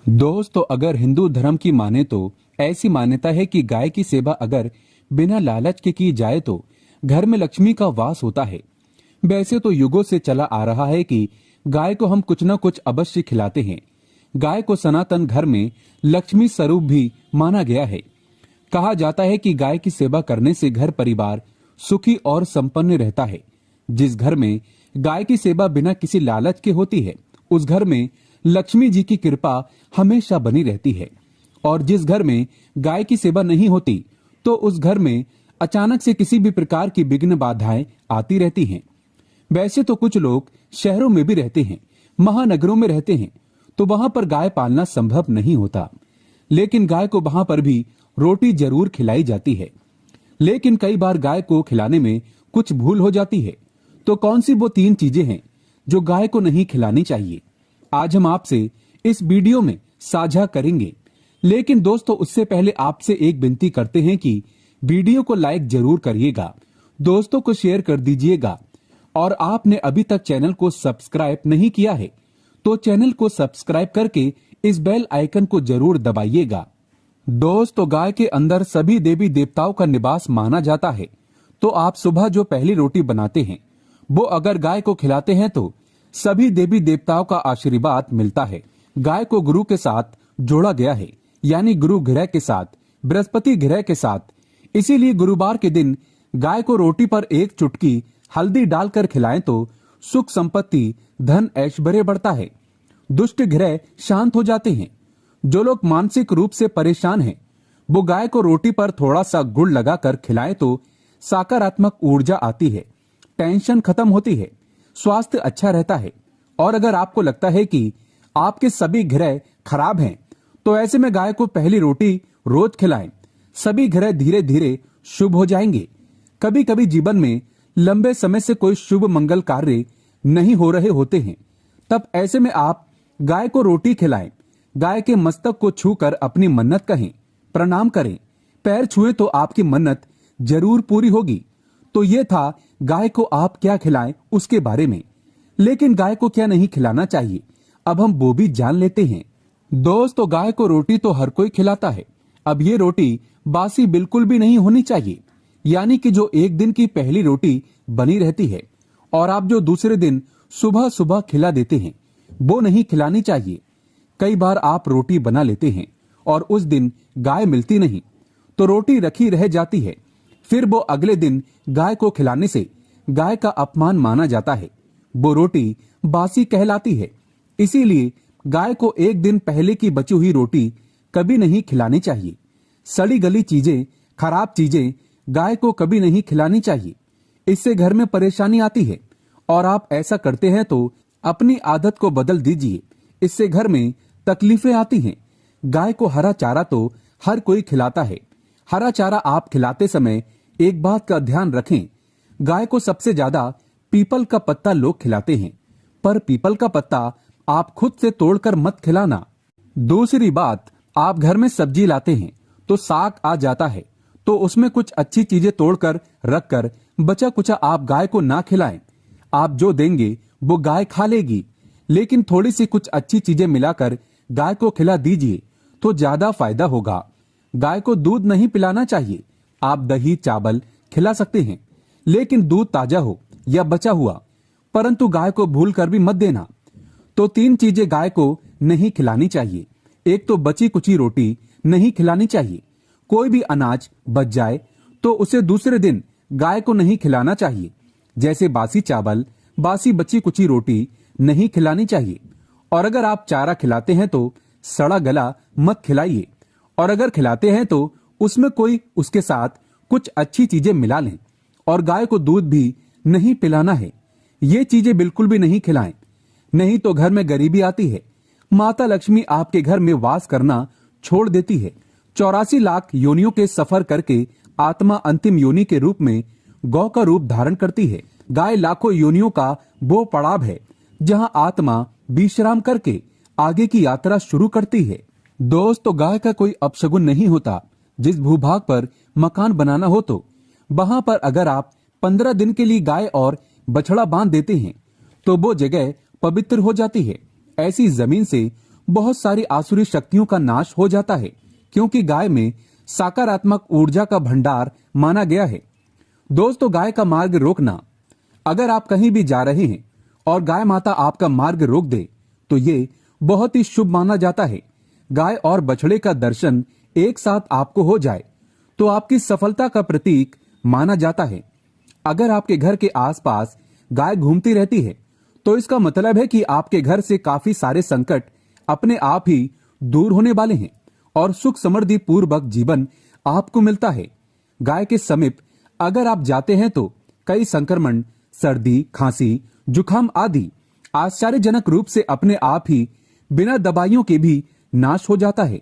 दोस्तों, अगर हिंदू धर्म की माने तो ऐसी मान्यता है कि गाय की सेवा अगर बिना लालच के की जाए तो घर में लक्ष्मी का वास होता है। वैसे तो युगों से चला आ रहा है कि गाय को हम कुछ न कुछ अवश्य खिलाते हैं। गाय को सनातन घर में लक्ष्मी स्वरूप भी माना गया है। कहा जाता है कि गाय की सेवा करने से घर परिवार सुखी और संपन्न रहता है। जिस घर में गाय की सेवा बिना किसी लालच के होती है, उस घर में लक्ष्मी जी की कृपा हमेशा बनी रहती है। और जिस घर में गाय की सेवा नहीं होती, तो उस घर में अचानक से किसी भी प्रकार की विघ्न बाधाएं आती रहती हैं। वैसे तो कुछ लोग शहरों में भी रहते हैं, महानगरों में रहते हैं, तो वहां पर गाय पालना संभव नहीं होता। लेकिन गाय को वहां पर भी रोटी जरूर खिलाई जाती है। लेकिन कई बार गाय को खिलाने में कुछ भूल हो जाती है। तो कौन सी वो 3 चीजें हैं जो गाय को नहीं खिलानी चाहिए, आज हम आपसे इस वीडियो में साझा करेंगे। लेकिन दोस्तों, उससे पहले आपसे एक विनती करते हैं कि वीडियो को लाइक जरूर करिएगा, दोस्तों को शेयर कर दीजिएगा, और आपने अभी तक चैनल को सब्सक्राइब नहीं किया है तो चैनल को सब्सक्राइब करके इस बेल आइकन को जरूर दबाइएगा। दोस्तों, गाय के अंदर सभी देवी देवताओं का निवास माना जाता है। तो आप सुबह जो पहली रोटी बनाते हैं, वो अगर गाय को खिलाते हैं तो सभी देवी देवताओं का आशीर्वाद मिलता है। गाय को गुरु के साथ जोड़ा गया है, यानी गुरु ग्रह के साथ, बृहस्पति ग्रह के साथ। इसीलिए गुरुवार के दिन गाय को रोटी पर एक चुटकी हल्दी डालकर खिलाएं तो सुख संपत्ति, धन ऐश्वर्य बढ़ता है। दुष्ट ग्रह शांत हो जाते हैं। जो लोग मानसिक रूप से परेशान हैं, वो गाय को रोटी पर थोड़ा सा गुड़ लगाकर खिलाएं तो सकारात्मक ऊर्जा आती है, टेंशन खत्म होती है, स्वास्थ्य अच्छा रहता है। और अगर आपको लगता है कि आपके सभी ग्रह खराब हैं, तो ऐसे में गाय को पहली रोटी रोज खिलाएं। सभी ग्रह धीरे धीरे शुभ हो जाएंगे। कभी कभी जीवन में लंबे समय से कोई शुभ मंगल कार्य नहीं हो रहे होते हैं, तब ऐसे में आप गाय को रोटी खिलाएं। गाय के मस्तक को छूकर अपनी मन्नत कहें, प्रणाम करें। पैर छुए तो आपकी मन्नत जरूर पूरी होगी। तो ये था गाय को आप क्या खिलाएं उसके बारे में। लेकिन गाय को क्या नहीं खिलाना चाहिए, अब हम वो भी जान लेते हैं। दोस्तों, गाय को रोटी तो हर कोई खिलाता है। अब ये रोटी बासी बिल्कुल भी नहीं होनी चाहिए, यानी कि जो एक दिन की पहली रोटी बनी रहती है और आप जो दूसरे दिन सुबह सुबह खिला देते हैं, वो नहीं खिलानी चाहिए। कई बार आप रोटी बना लेते हैं और उस दिन गाय मिलती नहीं, तो रोटी रखी रह जाती है। फिर वो अगले दिन गाय को खिलाने से गाय का अपमान माना जाता है। वो रोटी बासी कहलाती है। इसीलिए गाय को एक दिन पहले की बची हुई रोटी कभी नहीं खिलानी चाहिए। सड़ी गली चीजें, खराब चीजें गाय को कभी नहीं खिलानी चाहिए। इससे घर में परेशानी आती है और आप ऐसा करते हैं तो अपनी आदत को बदल दीजिए। इससे घर में तकलीफें आती हैं। गाय को हरा चारा तो हर कोई खिलाता है। हरा चारा आप खिलाते समय एक बात का ध्यान रखें, गाय को सबसे ज्यादा पीपल का पत्ता लोग खिलाते हैं, पर पीपल का पत्ता आप खुद से तोड़कर मत खिलाना। दूसरी बात, आप घर में सब्जी लाते हैं तो साग आ जाता है, तो उसमें कुछ अच्छी चीजें तोड़कर रखकर बचा कुचा आप गाय को ना खिलाएं। आप जो देंगे वो गाय खा लेगी, लेकिन थोड़ी सी कुछ अच्छी चीजें मिलाकर गाय को खिला दीजिए तो ज्यादा फायदा होगा। गाय को दूध नहीं पिलाना चाहिए। आप दही चावल खिला सकते हैं, लेकिन दूध ताजा हो या बचा हुआ, परंतु गाय को भूल कर भी मत देना। तो 3 चीजें गाय को नहीं खिलानी चाहिए। एक तो बची कुची रोटी नहीं खिलानी चाहिए। कोई भी अनाज बच जाए तो उसे दूसरे दिन गाय को नहीं खिलाना चाहिए। जैसे बासी चावल, बासी बची कुची रोटी नहीं खिलानी चाहिए। और अगर आप चारा खिलाते हैं तो सड़ा गला मत खिलाइए। और अगर खिलाते हैं तो उसमें कोई उसके साथ कुछ अच्छी चीजें मिला लें। और गाय को दूध भी नहीं पिलाना है। ये चीजें बिल्कुल भी नहीं खिलाएं, नहीं तो घर में गरीबी आती है। माता लक्ष्मी आपके घर में वास करना छोड़ देती है। 84 लाख योनियों के सफर करके आत्मा अंतिम योनि के रूप में गौ का रूप धारण करती है। गाय लाखों योनियों का वो पड़ाव है जहां आत्मा विश्राम करके आगे की यात्रा शुरू करती है। दोस्तों, गाय का कोई अपशगुन नहीं होता। जिस भूभाग पर मकान बनाना हो तो वहां पर अगर आप 15 दिन के लिए गाय और बछड़ा बांध देते हैं तो वो जगह पवित्र हो जाती है। ऐसी जमीन से बहुत सारी आसुरी शक्तियों का नाश हो जाता है, क्योंकि गाय में सकारात्मक ऊर्जा का भंडार माना गया है। दोस्तों, गाय का मार्ग रोकना। अगर आप कहीं भी जा रहे हैं और गाय माता आपका मार्ग रोक दे तो ये बहुत ही शुभ माना जाता है। गाय और बछड़े का दर्शन एक साथ आपको हो जाए तो आपकी सफलता का प्रतीक माना जाता है। अगर आपके घर के आसपास गाय घूमती रहती है तो इसका मतलब है कि आपके घर से काफी सारे संकट अपने आप ही दूर होने वाले हैं और सुख समृद्धि पूर्वक जीवन आपको मिलता है। गाय के समीप अगर आप जाते हैं तो कई संक्रमण, सर्दी, खांसी, जुकाम आदि आश्चर्यजनक रूप से अपने आप ही बिना दवाइयों के भी नाश हो जाता है।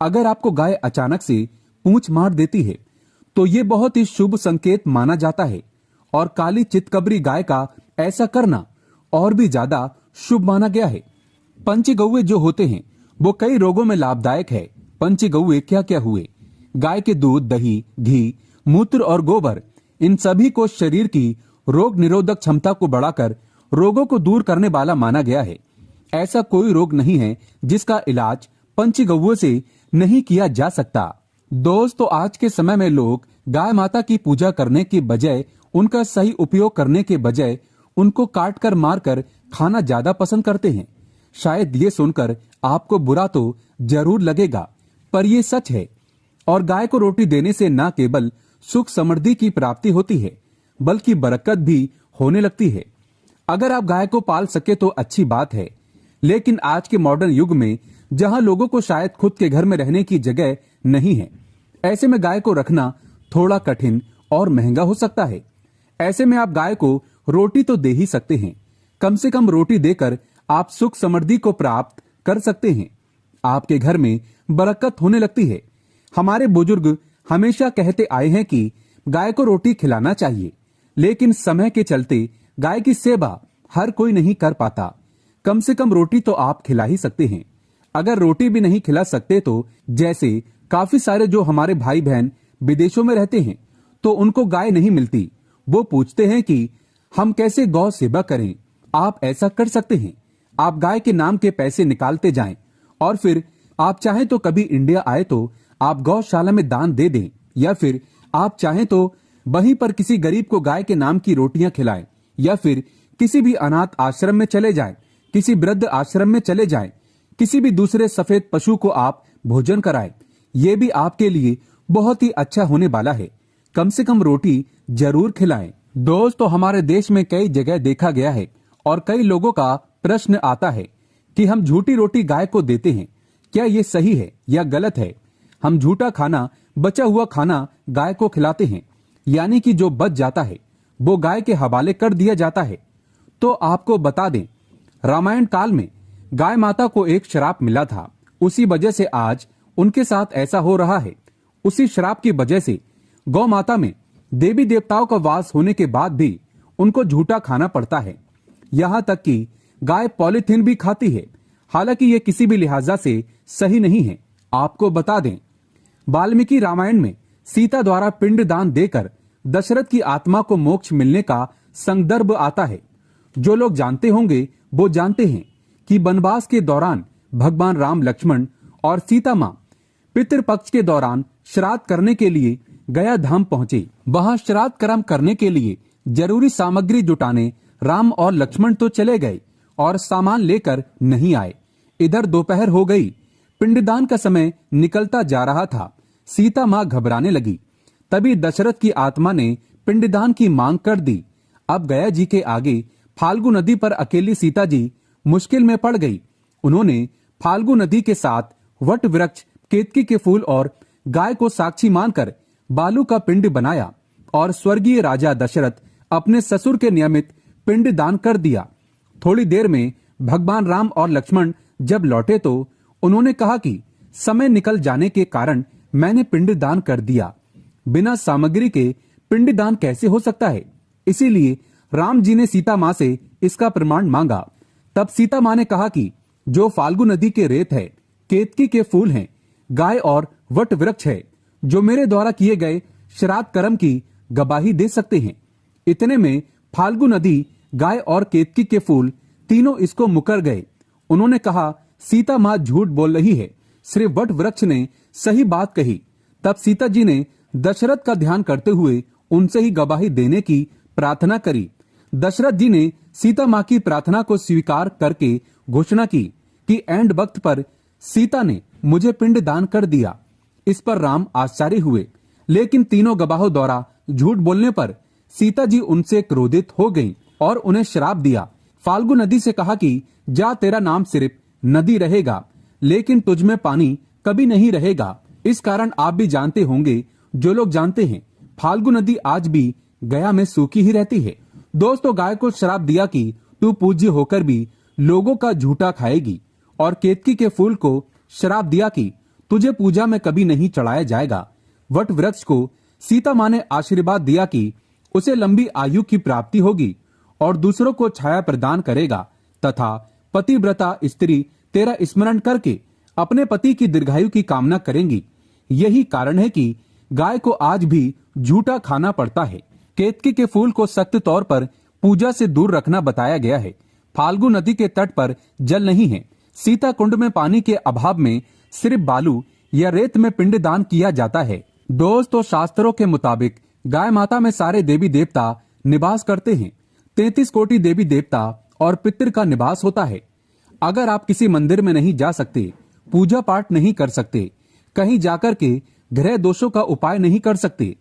अगर आपको गाय अचानक से पूंछ मार देती है तो ये बहुत ही शुभ संकेत माना जाता है और काली चितकबरी गाय का ऐसा करना और भी ज्यादा शुभ माना गया है। पंचगव्य जो होते हैं वो कई रोगों में लाभदायक है। पंचगव्य क्या क्या हुए? गाय के दूध, दही, घी, मूत्र और गोबर, इन सभी को शरीर की रोग निरोधक क्षमता को बढ़ाकर रोगों को दूर करने वाला माना गया है। ऐसा कोई रोग नहीं है जिसका इलाज पंचगव्यों से नहीं किया जा सकता। दोस्तों, आज के समय में लोग गाय माता की पूजा करने के बजाय, उनका सही उपयोग करने के बजाय उनको काट कर मार कर खाना ज्यादा पसंद करते हैं। शायद ये सुनकर आपको बुरा तो जरूर लगेगा, पर ये सच है। और गाय को रोटी देने से न केवल सुख समृद्धि की प्राप्ति होती है बल्कि बरकत भी होने लगती है। अगर आप गाय को पाल सके तो अच्छी बात है, लेकिन आज के मॉडर्न युग में जहां लोगों को शायद खुद के घर में रहने की जगह नहीं है, ऐसे में गाय को रखना थोड़ा कठिन और महंगा हो सकता है। ऐसे में आप गाय को रोटी तो दे ही सकते हैं। कम से कम रोटी देकर आप सुख समृद्धि को प्राप्त कर सकते हैं। आपके घर में बरकत होने लगती है। हमारे बुजुर्ग हमेशा कहते आए हैं कि गाय को रोटी खिलाना चाहिए, लेकिन समय के चलते गाय की सेवा हर कोई नहीं कर पाता। कम से कम रोटी तो आप खिला ही सकते हैं। अगर रोटी भी नहीं खिला सकते तो जैसे काफी सारे जो हमारे भाई बहन विदेशों में रहते हैं तो उनको गाय नहीं मिलती, वो पूछते हैं कि हम कैसे गौ सेवा करें। आप ऐसा कर सकते हैं, आप गाय के नाम के पैसे निकालते जाएं और फिर आप चाहें तो कभी इंडिया आए तो आप गौशाला में दान दे दें, या फिर आप चाहें तो वहीं पर किसी गरीब को गाय के नाम की रोटियां खिलाएं, या फिर किसी भी अनाथ आश्रम में चले जाएं, किसी वृद्ध आश्रम में चले जाएं, किसी भी दूसरे सफेद पशु को आप भोजन कराएं। ये भी आपके लिए बहुत ही अच्छा होने वाला है। कम से कम रोटी जरूर खिलाएं। दोस्तों, हमारे देश में कई जगह देखा गया है और कई लोगों का प्रश्न आता है कि हम झूठी रोटी गाय को देते हैं, क्या ये सही है या गलत है? हम झूठा खाना, बचा हुआ खाना गाय को खिलाते हैं, यानी कि जो बच जाता है वो गाय के हवाले कर दिया जाता है। तो आपको बता दें, रामायण काल में गाय माता को एक श्राप मिला था। उसी वजह से आज उनके साथ ऐसा हो रहा है। उसी श्राप की वजह से गौ माता में देवी देवताओं का वास होने के बाद भी उनको झूठा खाना पड़ता है। यहाँ तक कि गाय पॉलीथीन भी खाती है। हालांकि ये किसी भी लिहाजा से सही नहीं है। आपको बता दें, वाल्मीकि रामायण में सीता द्वारा पिंडदान देकर दशरथ की आत्मा को मोक्ष मिलने का संदर्भ आता है। जो लोग जानते होंगे वो जानते हैं कि वनवास के दौरान भगवान राम, लक्ष्मण और सीता माँ पितृपक्ष के दौरान श्राद्ध करने के लिए गया धाम पहुंचे। वहां श्राद्ध कर्म करने के लिए जरूरी सामग्री जुटाने राम और लक्ष्मण तो चले गए और सामान लेकर नहीं आए। इधर दोपहर हो गई, पिंडदान का समय निकलता जा रहा था। सीता माँ घबराने लगी। तभी दशरथ की आत्मा ने पिंडदान की मांग कर दी। अब गया जी के आगे फाल्गु नदी पर अकेली सीता जी मुश्किल में पड़ गई। उन्होंने फाल्गु नदी के साथ वट वृक्ष, केतकी के फूल और गाय को साक्षी मानकर बालू का पिंड बनाया और स्वर्गीय राजा दशरथ अपने ससुर के नियमित पिंड दान कर दिया। थोड़ी देर में भगवान राम और लक्ष्मण जब लौटे तो उन्होंने कहा कि समय निकल जाने के कारण मैंने पिंड दान कर दिया। बिना सामग्री के पिंड दान कैसे हो सकता है? इसीलिए राम जी ने सीता माँ से इसका प्रमाण मांगा। तब सीता माँ ने कहा कि जो फाल्गु नदी के रेत है, केतकी के फूल हैं, गाय और वट वृक्ष है, जो मेरे द्वारा किए गए श्राद्ध कर्म की गवाही दे सकते हैं। इतने में फाल्गु नदी, गाय और केतकी के फूल तीनों इसको मुकर गए। उन्होंने कहा, सीता माँ झूठ बोल रही है, श्री वट वृक्ष ने सही बात कही। तब सीता जी ने दशरथ का ध्यान करते हुए उनसे ही गवाही देने की प्रार्थना करी। दशरथ जी ने सीता माँ की प्रार्थना को स्वीकार करके घोषणा की कि एंड वक्त पर सीता ने मुझे पिंड दान कर दिया। इस पर राम आश्चर्य हुए, लेकिन तीनों गवाहों द्वारा झूठ बोलने पर सीता जी उनसे क्रोधित हो गईं और उन्हें श्राप दिया। फाल्गु नदी से कहा कि जा, तेरा नाम सिर्फ नदी रहेगा, लेकिन तुझ में पानी कभी नहीं रहेगा। इस कारण आप भी जानते होंगे, जो लोग जानते हैं, फाल्गु नदी आज भी गया में सूखी ही रहती है। दोस्तों, गाय को श्राप दिया कि तू पूज्य होकर भी लोगों का झूठा खाएगी, और केतकी के फूल को श्राप दिया कि तुझे पूजा में कभी नहीं चढ़ाया जाएगा। वट वृक्ष को सीता माँ ने आशीर्वाद दिया कि उसे लंबी आयु की प्राप्ति होगी और दूसरों को छाया प्रदान करेगा, तथा पतिव्रता स्त्री तेरा स्मरण करके अपने पति की दीर्घायु की कामना करेंगी। यही कारण है कि गाय को आज भी झूठा खाना पड़ता है। केतकी के फूल को सख्त तौर पर पूजा से दूर रखना बताया गया है। फाल्गु नदी के तट पर जल नहीं है। सीता कुंड में पानी के अभाव में सिर्फ बालू या रेत में पिंड दान किया जाता है। दोस्तों, शास्त्रों के मुताबिक गाय माता में सारे देवी देवता निवास करते हैं। 33 कोटि देवी देवता और पितृ का निवास होता है। अगर आप किसी मंदिर में नहीं जा सकते, पूजा पाठ नहीं कर सकते, कहीं जाकर के ग्रह दोषों का उपाय नहीं कर सकते,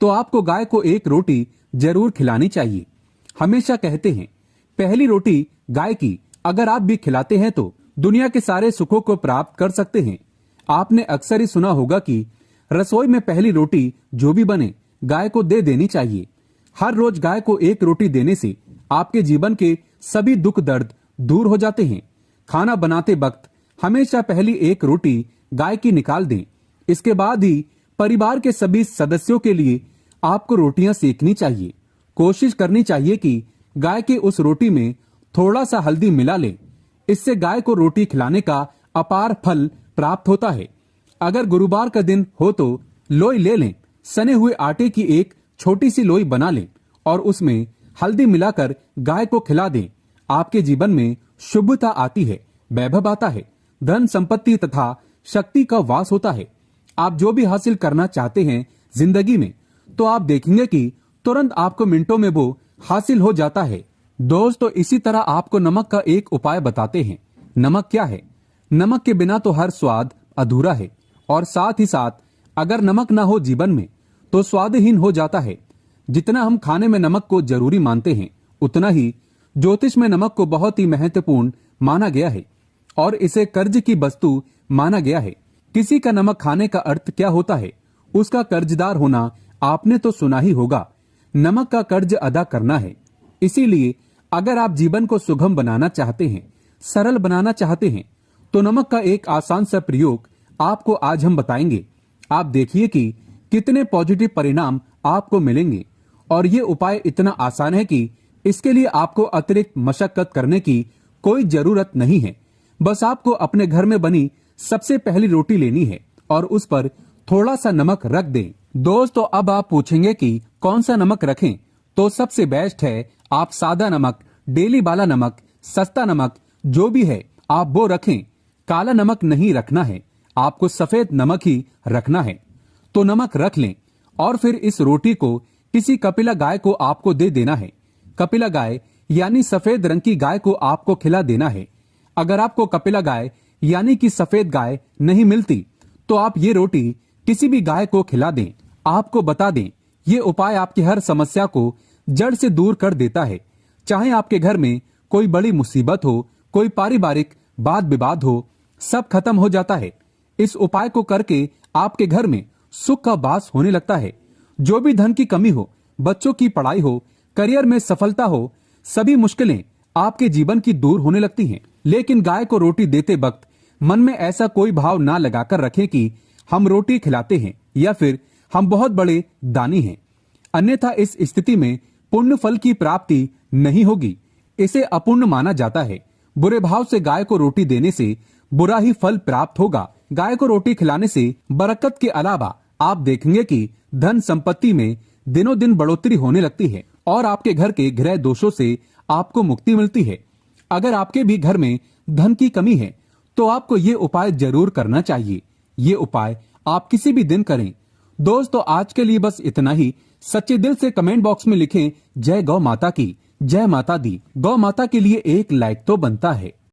तो आपको गाय को एक रोटी जरूर खिलानी चाहिए। हमेशा कहते हैं, पहली रोटी गाय की अगर आप भी खिलाते हैं तो दुनिया के सारे सुखों को प्राप्त कर सकते हैं। आपने अक्सर ही सुना होगा कि रसोई में पहली रोटी जो भी बने गाय को दे देनी चाहिए। हर रोज गाय को एक रोटी देने से आपके जीवन के सभी दुख दर्द दूर हो जाते हैं। खाना बनाते वक्त हमेशा पहली एक रोटी गाय की निकाल दें। इसके बाद ही परिवार के सभी सदस्यों के लिए आपको रोटियां सेकनी चाहिए। कोशिश करनी चाहिए कि गाय के उस रोटी में थोड़ा सा हल्दी मिला लें। इससे गाय को रोटी खिलाने का अपार फल प्राप्त होता है। अगर गुरुवार का दिन हो तो लोई ले लें, सने हुए आटे की एक छोटी सी लोई बना लें और उसमें हल्दी मिलाकर गाय को खिला दें। आपके जीवन में शुभता आती है, वैभव आता है, धन संपत्ति तथा शक्ति का वास होता है। आप जो भी हासिल करना चाहते हैं जिंदगी में, तो आप देखेंगे कि तुरंत आपको मिनटों में वो हासिल हो जाता है। दोस्तों, इसी तरह आपको नमक का एक उपाय बताते हैं। नमक क्या है? नमक के बिना तो हर स्वाद अधूरा है, और साथ ही साथ अगर नमक ना हो जीवन में तो स्वादहीन हो जाता है। जितना हम खाने में नमक को जरूरी मानते हैं, उतना ही ज्योतिष में नमक को बहुत ही महत्वपूर्ण माना गया है और इसे कर्ज की वस्तु माना गया है। किसी का नमक खाने का अर्थ क्या होता है? उसका कर्जदार होना आपने तो सुना ही होगा। नमक का कर्ज अदा करना है। इसीलिए अगर आप जीवन को सुगम बनाना चाहते हैं, सरल बनाना चाहते हैं, तो नमक का एक आसान सा प्रयोग आपको आज हम बताएंगे। आप देखिए कि कितने पॉजिटिव परिणाम आपको मिलेंगे। और ये उपाय इतना आसान है कि इसके लिए आपको अतिरिक्त मशक्कत करने की कोई जरूरत नहीं है। बस आपको अपने घर में बनी सबसे पहली रोटी लेनी है और उस पर थोड़ा सा नमक रख दें। दोस्तों, अब आप पूछेंगे कि कौन सा नमक रखें, तो सबसे बेस्ट है आप सादा नमक, डेली वाला नमक, सस्ता नमक जो भी है आप वो रखें। काला नमक नहीं रखना है, आपको सफेद नमक ही रखना है। तो नमक रख लें और फिर इस रोटी को किसी कपिला गाय को आपको दे देना है। कपिला गाय यानी सफेद रंग की गाय को आपको खिला देना है। अगर आपको कपिला गाय यानी कि सफेद गाय नहीं मिलती, तो आप ये रोटी किसी भी गाय को खिला दें। आपको बता दें, ये उपाय आपकी हर समस्या को जड़ से दूर कर देता है। चाहे आपके घर में कोई बड़ी मुसीबत हो, कोई पारिवारिक वाद विवाद हो, सब खत्म हो जाता है। इस उपाय को करके आपके घर में सुख का वास होने लगता है। जो भी धन की कमी हो, बच्चों की पढ़ाई हो, करियर में सफलता हो, सभी मुश्किलें आपके जीवन की दूर होने लगती हैं। लेकिन गाय को रोटी देते वक्त मन में ऐसा कोई भाव ना लगाकर रखें कि हम रोटी खिलाते हैं या फिर हम बहुत बड़े दानी हैं। अन्यथा इस स्थिति में पुण्य फल की प्राप्ति नहीं होगी। इसे अपुण्य माना जाता है। बुरे भाव से गाय को रोटी देने से बुरा ही फल प्राप्त होगा। गाय को रोटी खिलाने से बरकत के अलावा आप देखेंगे कि धन संपत्ति में दिनों दिन बढ़ोतरी होने लगती है और आपके घर के ग्रह दोषों से आपको मुक्ति मिलती है। अगर आपके भी घर में धन की कमी है, तो आपको ये उपाय जरूर करना चाहिए। ये उपाय आप किसी भी दिन करें। दोस्तों, आज के लिए बस इतना ही। सच्चे दिल से कमेंट बॉक्स में लिखें जय गौ माता की, जय माता दी। गौ माता के लिए एक लाइक तो बनता है।